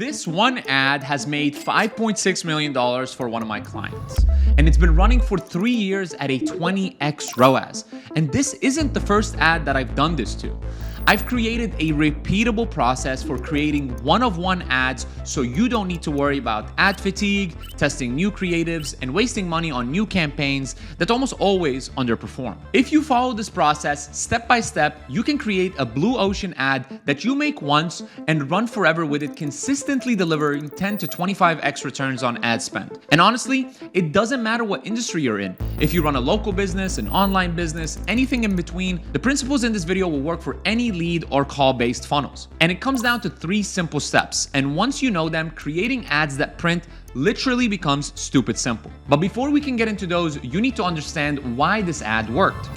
This one ad has made $5.6 million for one of my clients, and it's been running for 3 years at a 20x ROAS. And this isn't the first ad that I've done this to. I've created a repeatable process for creating one-of-one ads so you don't need to worry about ad fatigue, testing new creatives, and wasting money on new campaigns that almost always underperform. If you follow this process step by step, you can create a blue ocean ad that you make once and run forever with it, consistently delivering 10 to 25x returns on ad spend. And honestly, it doesn't matter what industry you're in. If you run a local business, an online business, anything in between, the principles in this video will work for any lead or call-based funnels. And it comes down to 3 simple steps. And once you know them, creating ads that print literally becomes stupid simple. But before we can get into those, you need to understand why this ad worked.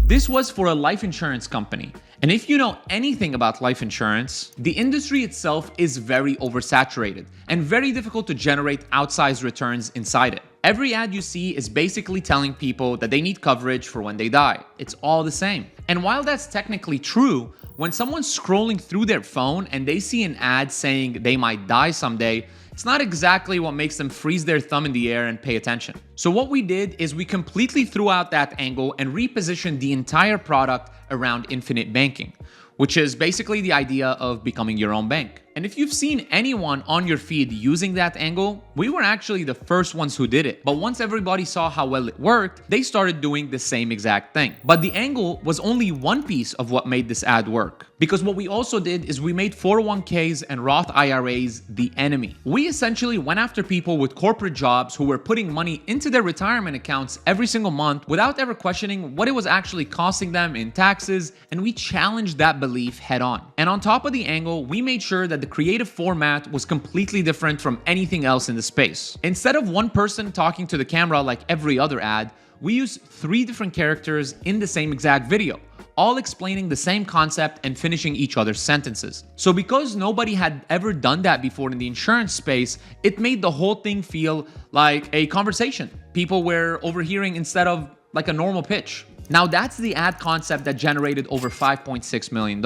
This was for a life insurance company. And if you know anything about life insurance, the industry itself is very oversaturated and very difficult to generate outsized returns inside it. Every ad you see is basically telling people that they need coverage for when they die. It's all the same. And while that's technically true, when someone's scrolling through their phone and they see an ad saying they might die someday, it's not exactly what makes them freeze their thumb in the air and pay attention. So what we did is we completely threw out that angle and repositioned the entire product around infinite banking, which is basically the idea of becoming your own bank. And if you've seen anyone on your feed using that angle, we were actually the first ones who did it. But once everybody saw how well it worked, they started doing the same exact thing. But the angle was only one piece of what made this ad work. Because what we also did is we made 401ks and Roth IRAs the enemy. We essentially went after people with corporate jobs who were putting money into their retirement accounts every single month without ever questioning what it was actually costing them in taxes, and we challenged that belief head on. And on top of the angle, we made sure that the creative format was completely different from anything else in the space. Instead of one person talking to the camera like every other ad, we used 3 different characters in the same exact video, all explaining the same concept and finishing each other's sentences. So because nobody had ever done that before in the insurance space, it made the whole thing feel like a conversation people were overhearing instead of like a normal pitch. Now that's the ad concept that generated over $5.6 million.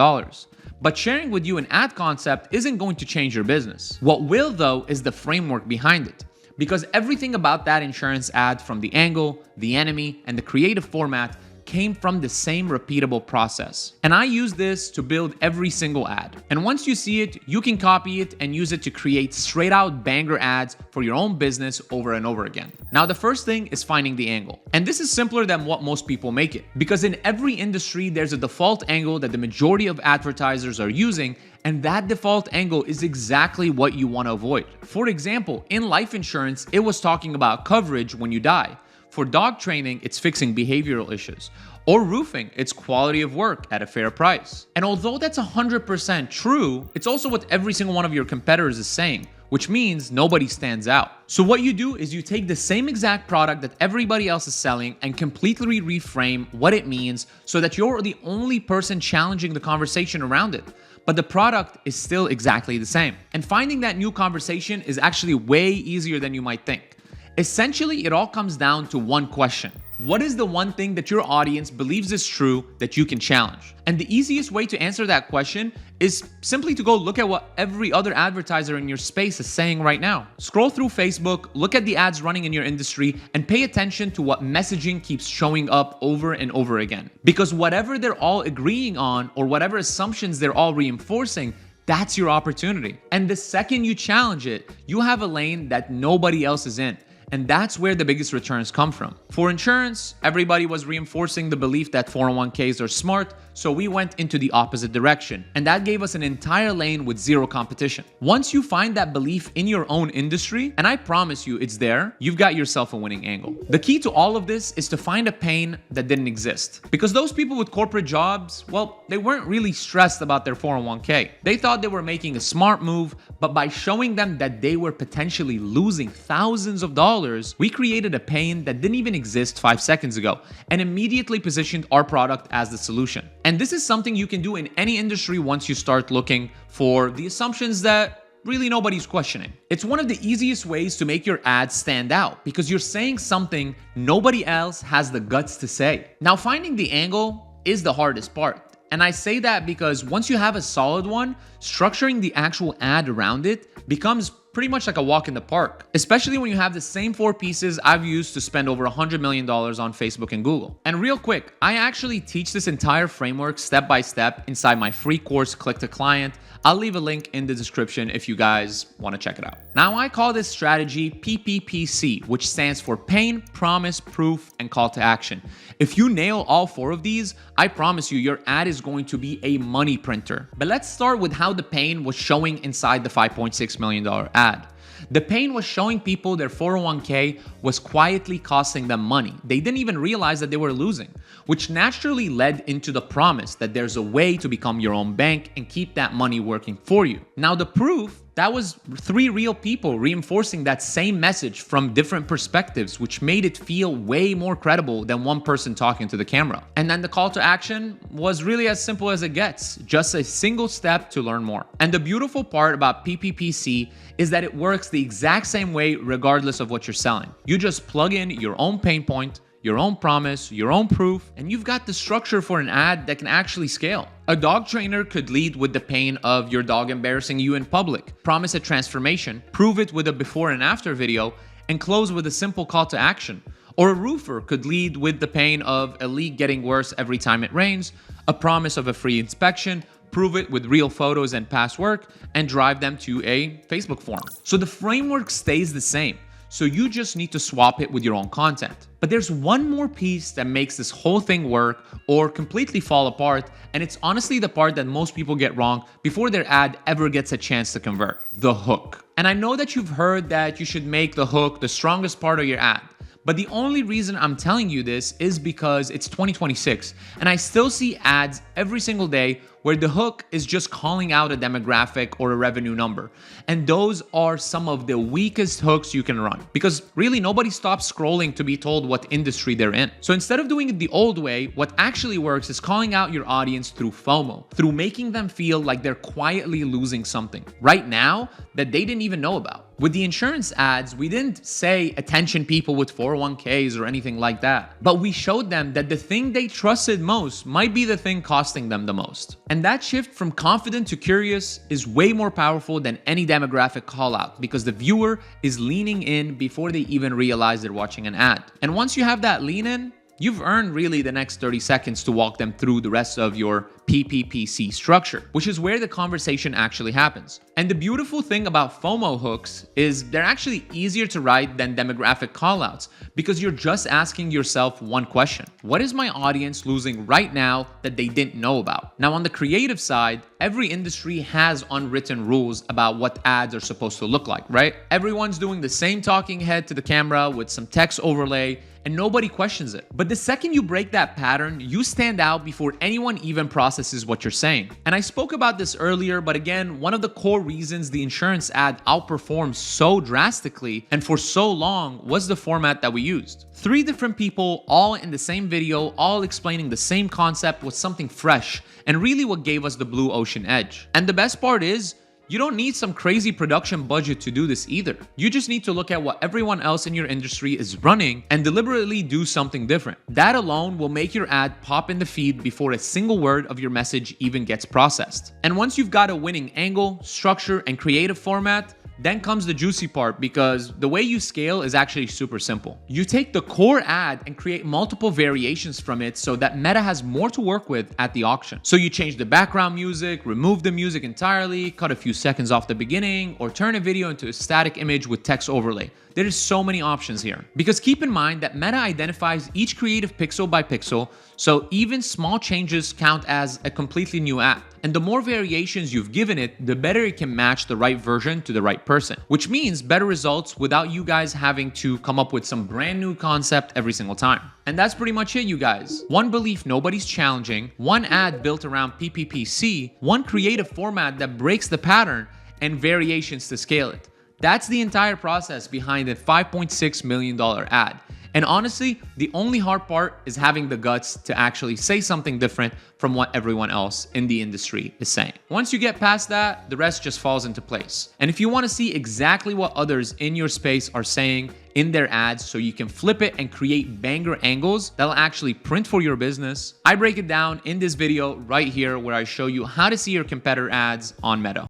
But sharing with you an ad concept isn't going to change your business. What will, though, is the framework behind it. Because everything about that insurance ad, from the angle, the enemy, and the creative format, came from the same repeatable process. And I use this to build every single ad. And once you see it, you can copy it and use it to create straight out banger ads for your own business over and over again. Now, the first thing is finding the angle. And this is simpler than what most people make it. Because in every industry, there's a default angle that the majority of advertisers are using, and that default angle is exactly what you want to avoid. For example, in life insurance, it was talking about coverage when you die. For dog training, it's fixing behavioral issues. Or roofing, it's quality of work at a fair price. And although that's 100% true, it's also what every single one of your competitors is saying, which means nobody stands out. So what you do is you take the same exact product that everybody else is selling and completely reframe what it means so that you're the only person challenging the conversation around it. But the product is still exactly the same. And finding that new conversation is actually way easier than you might think. Essentially, it all comes down to one question. What is the one thing that your audience believes is true that you can challenge? And the easiest way to answer that question is simply to go look at what every other advertiser in your space is saying right now. Scroll through Facebook, look at the ads running in your industry, and pay attention to what messaging keeps showing up over and over again. Because whatever they're all agreeing on, or whatever assumptions they're all reinforcing, that's your opportunity. And the second you challenge it, you have a lane that nobody else is in. And that's where the biggest returns come from. For insurance, everybody was reinforcing the belief that 401ks are smart, so we went into the opposite direction. And that gave us an entire lane with zero competition. Once you find that belief in your own industry, and I promise you it's there, you've got yourself a winning angle. The key to all of this is to find a pain that didn't exist. Because those people with corporate jobs, well, they weren't really stressed about their 401k. They thought they were making a smart move, but by showing them that they were potentially losing thousands of dollars, we created a pain that didn't even exist 5 seconds ago and immediately positioned our product as the solution. And this is something you can do in any industry once you start looking for the assumptions that really nobody's questioning. It's one of the easiest ways to make your ads stand out because you're saying something nobody else has the guts to say. Now, finding the angle is the hardest part. And I say that because once you have a solid one, structuring the actual ad around it becomes pretty much like a walk in the park, especially when you have the same 4 pieces I've used to spend over $100 million on Facebook and Google. And real quick, I actually teach this entire framework step by step inside my free course, Click to Client. I'll leave a link in the description if you guys want to check it out. Now, I call this strategy PPPC, which stands for pain, promise, proof, and call to action. If you nail all 4 of these, I promise you your ad is going to be a money printer. But let's start with how the pain was showing inside the $5.6 million ad. The pain was showing people their 401k was quietly costing them money. They didn't even realize that they were losing, which naturally led into the promise that there's a way to become your own bank and keep that money working for you. Now, the proof, that was 3 real people reinforcing that same message from different perspectives, which made it feel way more credible than one person talking to the camera. And then the call to action was really as simple as it gets, just a single step to learn more. And the beautiful part about PPPC is that it works the exact same way regardless of what you're selling. You just plug in your own pain point, your own promise, your own proof, and you've got the structure for an ad that can actually scale. A dog trainer could lead with the pain of your dog embarrassing you in public, promise a transformation, prove it with a before and after video, and close with a simple call to action. Or a roofer could lead with the pain of a leak getting worse every time it rains, a promise of a free inspection, prove it with real photos and past work, and drive them to a Facebook form. So the framework stays the same. So you just need to swap it with your own content. But there's one more piece that makes this whole thing work or completely fall apart, and it's honestly the part that most people get wrong before their ad ever gets a chance to convert: the hook. And I know that you've heard that you should make the hook the strongest part of your ad. But the only reason I'm telling you this is because it's 2026 and I still see ads every single day where the hook is just calling out a demographic or a revenue number. And those are some of the weakest hooks you can run because really nobody stops scrolling to be told what industry they're in. So instead of doing it the old way, what actually works is calling out your audience through FOMO, through making them feel like they're quietly losing something right now that they didn't even know about. With the insurance ads, we didn't say attention people with 401ks or anything like that, but we showed them that the thing they trusted most might be the thing costing them the most. And that shift from confident to curious is way more powerful than any demographic call out because the viewer is leaning in before they even realize they're watching an ad. And once you have that lean in, you've earned really the next 30 seconds to walk them through the rest of your PPPC structure, which is where the conversation actually happens. And the beautiful thing about FOMO hooks is they're actually easier to write than demographic callouts because you're just asking yourself one question: what is my audience losing right now that they didn't know about? Now, on the creative side, every industry has unwritten rules about what ads are supposed to look like, right? Everyone's doing the same talking head to the camera with some text overlay, and nobody questions it. But the second you break that pattern, you stand out before anyone even processes what you're saying. And I spoke about this earlier, but again, one of the core reasons the insurance ad outperformed so drastically and for so long was the format that we used. 3 different people, all in the same video, all explaining the same concept was something fresh, and really what gave us the blue ocean edge. And the best part is, you don't need some crazy production budget to do this either. You just need to look at what everyone else in your industry is running and deliberately do something different. That alone will make your ad pop in the feed before a single word of your message even gets processed. And once you've got a winning angle, structure, and creative format, then comes the juicy part because the way you scale is actually super simple. You take the core ad and create multiple variations from it so that Meta has more to work with at the auction. So you change the background music, remove the music entirely, cut a few seconds off the beginning, or turn a video into a static image with text overlay. There is so many options here. Because keep in mind that Meta identifies each creative pixel by pixel, so even small changes count as a completely new ad. And the more variations you've given it, the better it can match the right version to the right person, which means better results without you guys having to come up with some brand new concept every single time. And that's pretty much it, you guys. One belief nobody's challenging, one ad built around PPPC, one creative format that breaks the pattern, and variations to scale it. That's the entire process behind a $5.6 million ad. And honestly, the only hard part is having the guts to actually say something different from what everyone else in the industry is saying. Once you get past that, the rest just falls into place. And if you want to see exactly what others in your space are saying in their ads so you can flip it and create banger angles that'll actually print for your business, I break it down in this video right here where I show you how to see your competitor ads on Meta.